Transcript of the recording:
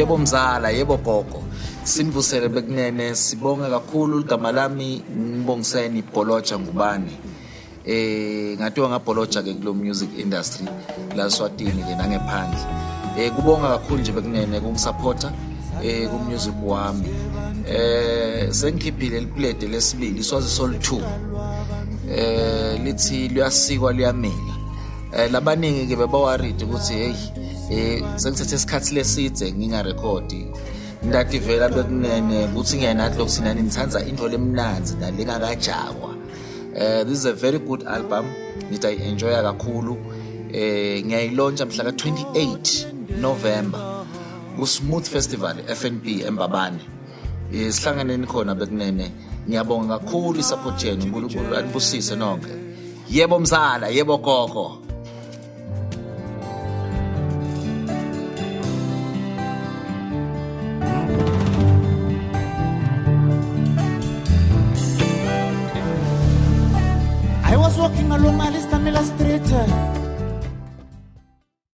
Yebo mzala, yebo gogo. Sinivusele bekunene, sibonga kakhulu igama lami ngibongiseni Bholoja Ngubane. Ngathiwa ngabholoja ke kulo music industry la Swatini ke nangephandle. Kubonga kakhulu nje bekunene kungisupporta ku music wami. Sengikhiphile liplate lesibili Iswazi Soul 2. Lithi luyasikwa liyamila. Labaningi ke bebawaridi ukuthi hey sengithethe isikhathi lesidze ngingarekhodi. Ndathi vela bekunene ukuthi ngenathi lokusinani nithanza into lemnanzi nalengakajakwa. This is a very good album. Ngiyayi-enjoy kakhulu. Ngiyayilauncha mhla ka-28 November ku Smooth Festival FNB eMbabane. Sihlanganeni khona bekunene. Ngiyabonga kakhulu isupport yenu. uNkulunkulu anibusise nonke. Yebo mzala, yebo gogo. I was walking along Alistamila Street